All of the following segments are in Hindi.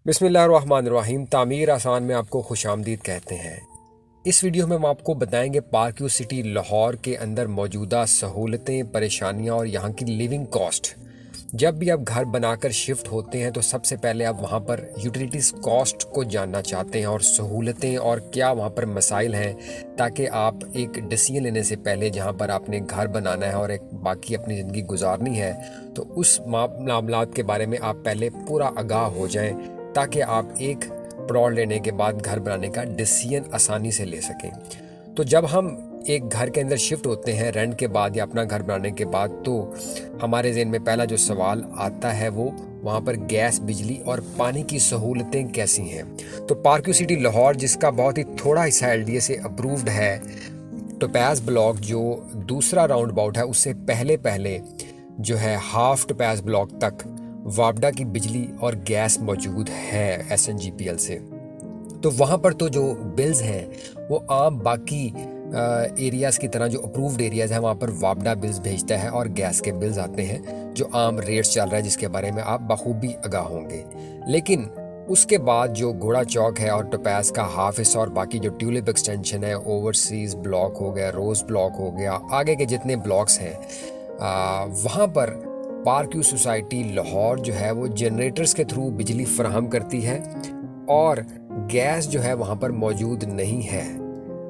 बिस्मिल्लाहिर्रहमानिर्रहीम। तामीर आसान में आपको खुशामदीद कहते हैं। इस वीडियो में हम आपको बताएंगे पार्क यू सिटी लाहौर के अंदर मौजूदा सहूलतें, परेशानियां और यहाँ की लिविंग कॉस्ट। जब भी आप घर बनाकर शिफ्ट होते हैं तो सबसे पहले आप वहाँ पर यूटिलिटीज़ कॉस्ट को जानना चाहते हैं और सहूलतें और क्या वहाँ पर मसाइल हैं, ताकि आप एक डिसीजन लेने से पहले जहाँ पर आपने घर बनाना है और एक बाकी अपनी ज़िंदगी गुजारनी है तो उस मामलात के बारे में आप पहले पूरा आगाह हो जाएं, ताकि आप एक प्लॉट लेने के बाद घर बनाने का डिसीजन आसानी से ले सकें। तो जब हम एक घर के अंदर शिफ्ट होते हैं रेंट के बाद या अपना घर बनाने के बाद, तो हमारे ज़हन में पहला जो सवाल आता है वो वहाँ पर गैस, बिजली और पानी की सहूलतें कैसी हैं। तो पार्क यू सिटी लाहौर, जिसका बहुत ही थोड़ा हिस्सा LDA से अप्रूव्ड है, टोपैज़ ब्लॉक जो दूसरा राउंड अबाउट है उससे पहले पहले जो है हाफ टोपैज़ ब्लॉक तक वापडा की बिजली और गैस मौजूद है SNGPL से। तो वहाँ पर तो जो बिल्स हैं वो आम बाकी एरियाज़ की तरह जो अप्रूव्ड एरियाज़ हैं वहाँ पर वापडा बिल्स भेजता है और गैस के बिल्स आते हैं जो आम रेट्स चल रहा है, जिसके बारे में आप बखूबी आगाह होंगे। लेकिन उसके बाद जो घोड़ा चौक है और टोपैज़ का हाफ हिस्सा और बाकी जो ट्यूलिप एक्सटेंशन है, ओवरसीज़ ब्लॉक हो गया, रोज़ ब्लॉक हो गया, आगे के जितने ब्लॉक्स हैं वहाँ पर पार्क यू सोसाइटी लाहौर जो है वो जनरेटर्स के थ्रू बिजली फराहम करती है और गैस जो है वहाँ पर मौजूद नहीं है।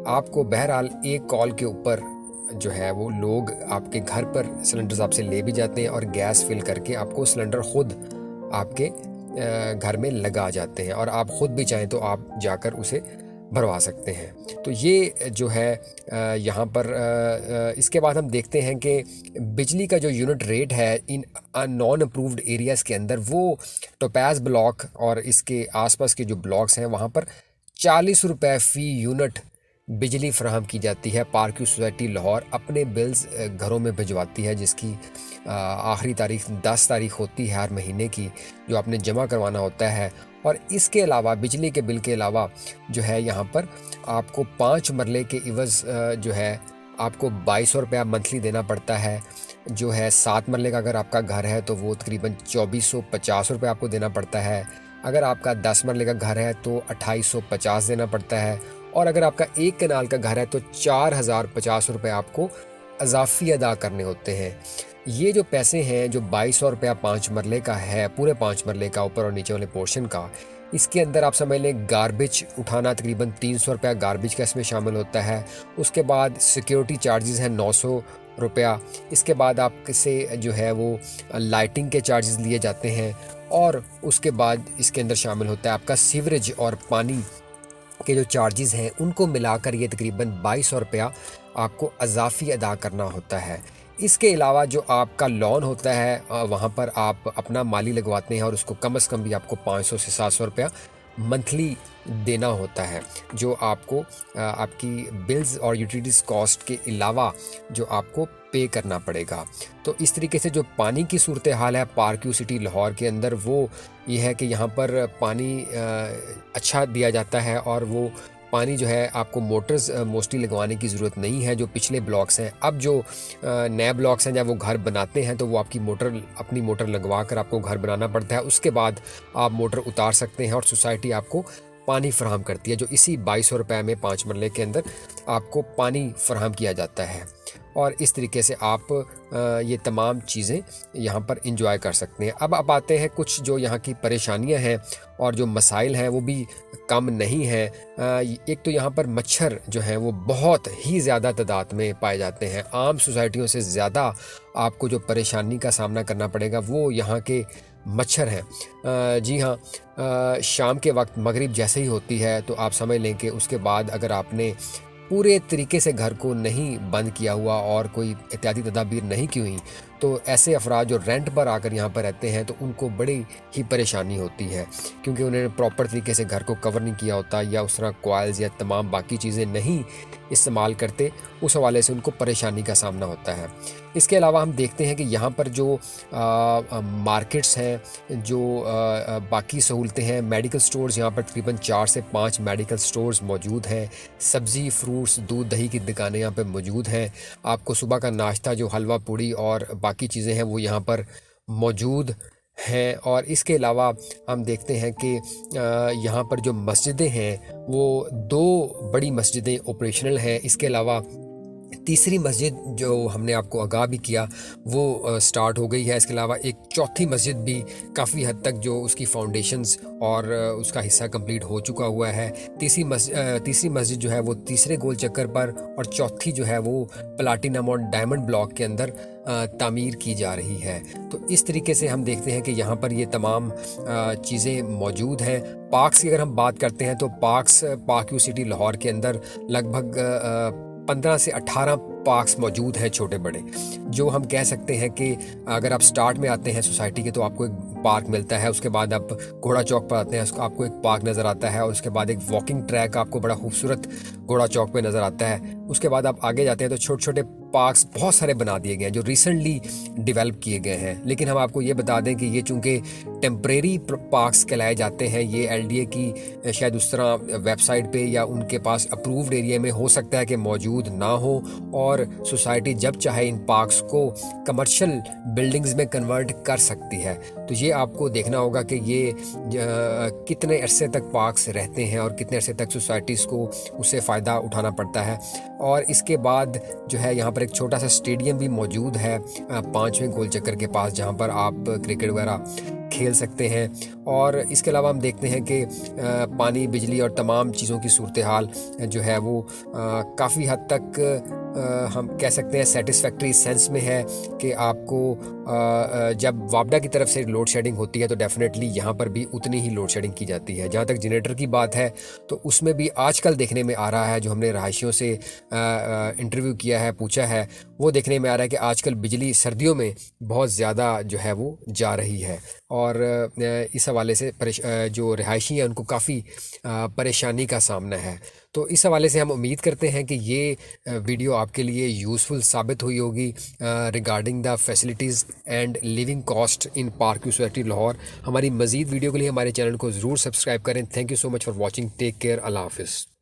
आपको बहरहाल एक कॉल के ऊपर जो है वो लोग आपके घर पर सिलेंडर्स आपसे ले भी जाते हैं और गैस फिल करके आपको सिलेंडर खुद आपके घर में लगा जाते हैं और आप खुद भी चाहें तो आप जाकर उसे भरवा सकते हैं। तो ये जो है यहाँ पर इसके बाद हम देखते हैं कि बिजली का जो यूनिट रेट है इन नॉन अप्रूव्ड एरियाज़ के अंदर, वो टोपैज़ ब्लॉक और इसके आसपास के जो ब्लॉक्स हैं वहाँ पर 40 रुपये फ़ी यूनिट बिजली फराहम की जाती है। पार्क यू सोसाइटी लाहौर अपने बिल्स घरों में भिजवाती है, जिसकी आखिरी तारीख 10 तारीख होती है हर महीने की, जो आपने जमा करवाना होता है। और इसके अलावा बिजली के बिल के अलावा जो है यहाँ पर आपको 5 मरले के इवज़ जो है आपको 2200 रुपया मंथली देना पड़ता है। जो है 7 मरले का अगर आपका घर है तो वो तकरीबन 2450 रुपये आपको देना पड़ता है। अगर आपका 10 मरले का घर है तो 2850 देना पड़ता है। और अगर आपका 1 कनाल का घर है तो 4050 रुपये आपको अजाफी अदा करने होते हैं। ये जो पैसे हैं, जो 2200 रुपया 5 मरले का है, पूरे 5 मरले का ऊपर और नीचे वाले पोर्शन का, इसके अंदर आप समझ लें गार्बेज उठाना तकरीबन 300 रुपया गार्बेज का इसमें शामिल होता है। उसके बाद सिक्योरिटी चार्जेस हैं 900 रुपया। इसके बाद आपसे जो है वो लाइटिंग के चार्जेस लिए जाते हैं और उसके बाद इसके अंदर शामिल होता है आपका सीवरेज और पानी के जो चार्जेस हैं, उनको मिलाकर ये तकरीबन 2200 रुपया आपको अजाफी अदा करना होता है। इसके अलावा जो आपका लोन होता है वहाँ पर आप अपना माली लगवाते हैं और उसको कम से कम भी आपको 500 से 700 रुपया मंथली देना होता है, जो आपको आपकी बिल्स और यूटिलिटीज़ कॉस्ट के अलावा जो आपको पे करना पड़ेगा। तो इस तरीके से जो पानी की सूरत हाल है पार्क यू सिटी लाहौर के अंदर, वो ये है कि यहाँ पर पानी अच्छा दिया जाता है और वो पानी जो है आपको मोटर्स मोस्टली लगवाने की ज़रूरत नहीं है। जो पिछले ब्लॉक्स हैं, अब जो नए ब्लॉक्स हैं, जब वो घर बनाते हैं तो वो आपकी अपनी मोटर लगवा कर आपको घर बनाना पड़ता है। उसके बाद आप मोटर उतार सकते हैं और सोसाइटी आपको पानी फराहम करती है, जो इसी 2200 रुपये में 5 मरले के अंदर आपको पानी फराहम किया जाता है। और इस तरीके से आप ये तमाम चीज़ें यहाँ पर इंजॉय कर सकते हैं। अब आते हैं कुछ जो यहाँ की परेशानियाँ हैं और जो मसाइल हैं वो भी कम नहीं हैं। एक तो यहाँ पर मच्छर जो हैं वो बहुत ही ज़्यादा तादाद में पाए जाते हैं। आम सोसाइटियों से ज़्यादा आपको जो परेशानी का सामना करना पड़ेगा वो यहाँ के मच्छर हैं। जी हाँ, शाम के वक्त मगरिब जैसे ही होती है तो आप समझ लें कि उसके बाद अगर आपने पूरे तरीके से घर को नहीं बंद किया हुआ और कोई एहतियाती तदाबीर नहीं की हुई, तो ऐसे अफराद जो रेंट पर आकर यहाँ पर रहते हैं तो उनको बड़ी ही परेशानी होती है, क्योंकि उन्होंने प्रॉपर तरीके से घर को कवर नहीं किया होता या उस तरह कॉइल्स या तमाम बाकी चीज़ें नहीं इस्तेमाल करते। उस हवाले से उनको परेशानी का सामना होता है। इसके अलावा हम देखते हैं कि यहाँ पर जो मार्केट्स हैं, जो बाकी सहूलतें हैं, मेडिकल स्टोर्स, यहाँ पर तकरीबन 4 से 5 मेडिकल स्टोर्स मौजूद हैं। सब्ज़ी, फ्रूट्स, दूध, दही की दुकानें यहाँ पर मौजूद हैं। आपको सुबह का नाश्ता जो हलवा पूड़ी और बाकी चीज़ें हैं वो यहाँ पर मौजूद हैं। और इसके अलावा हम देखते हैं कि यहाँ पर जो मस्जिदें हैं वो 2 बड़ी मस्जिदें ऑपरेशनल हैं। इसके अलावा तीसरी मस्जिद जो हमने आपको आगाह भी किया वो स्टार्ट हो गई है। इसके अलावा एक चौथी मस्जिद भी काफ़ी हद तक जो उसकी फाउंडेशंस और उसका हिस्सा कंप्लीट हो चुका हुआ है। तीसरी मस्जिद जो है वो तीसरे गोल चक्कर पर, और चौथी जो है वो प्लाटिनम और डायमंड ब्लॉक के अंदर तामीर की जा रही है। तो इस तरीके से हम देखते हैं कि यहाँ पर ये तमाम चीज़ें मौजूद हैं। पार्क्स की अगर हम बात करते हैं तो पार्क व्यू सिटी लाहौर के अंदर लगभग 15 से 18 पार्क्स मौजूद हैं, छोटे बड़े, जो हम कह सकते हैं कि अगर आप स्टार्ट में आते हैं सोसाइटी के तो आपको एक पार्क मिलता है। उसके बाद आप घोड़ा चौक पर आते हैं, उसको आपको एक पार्क नज़र आता है, और उसके बाद एक वॉकिंग ट्रैक आपको बड़ा खूबसूरत घोड़ा चौक पे नज़र आता है। उसके बाद आप आगे जाते हैं तो छोटे छोटे पार्क्स बहुत सारे बना दिए गए हैं जो रिसेंटली डेवलप किए गए हैं। लेकिन हम आपको ये बता दें कि ये चूँकि टेम्परेरी पार्क्स कहलाए जाते हैं, ये LDA की शायद उस तरह वेबसाइट पे या उनके पास अप्रूव्ड एरिया में हो सकता है कि मौजूद ना हो, और सोसाइटी जब चाहे इन पार्क्स को कमर्शियल बिल्डिंग्स में कन्वर्ट कर सकती है। तो ये आपको देखना होगा कि ये कितने अरसे तक पार्क्स रहते हैं और कितने अरसे तक सोसाइटीज़ को उससे फ़ायदा उठाना पड़ता है। और इसके बाद जो है यहाँ पर एक छोटा सा स्टेडियम भी मौजूद है 5वें गोल चक्कर के पास, जहाँ पर आप क्रिकेट वगैरह खेल सकते हैं। और इसके अलावा हम देखते हैं कि पानी, बिजली और तमाम चीज़ों की सूरत हाल जो है वो काफ़ी हद तक हम कह सकते हैं सेटिस्फैक्ट्री सेंस में है कि आपको जब वापडा की तरफ से लोड शेडिंग होती है तो डेफिनेटली यहाँ पर भी उतनी ही लोड शेडिंग की जाती है। जहाँ तक जनरेटर की बात है तो उसमें भी आजकल देखने में आ रहा है, जो हमने रहायशियों से इंटरव्यू किया है, पूछा है, वो देखने में आ रहा है कि आजकल बिजली सर्दियों में बहुत ज़्यादा जो है वो जा रही है। और इस हवाले से जो रिहायशी हैं उनको काफ़ी परेशानी का सामना है। तो इस हवाले से हम उम्मीद करते हैं कि ये वीडियो आपके लिए यूज़फुल साबित हुई होगी regarding the facilities and living cost in park view society Lahore. हमारी मज़ीद वीडियो के लिए हमारे चैनल को ज़रूर सब्सक्राइब करें। Thank you so much for watching. Take care. अल्लाह हाफिज़।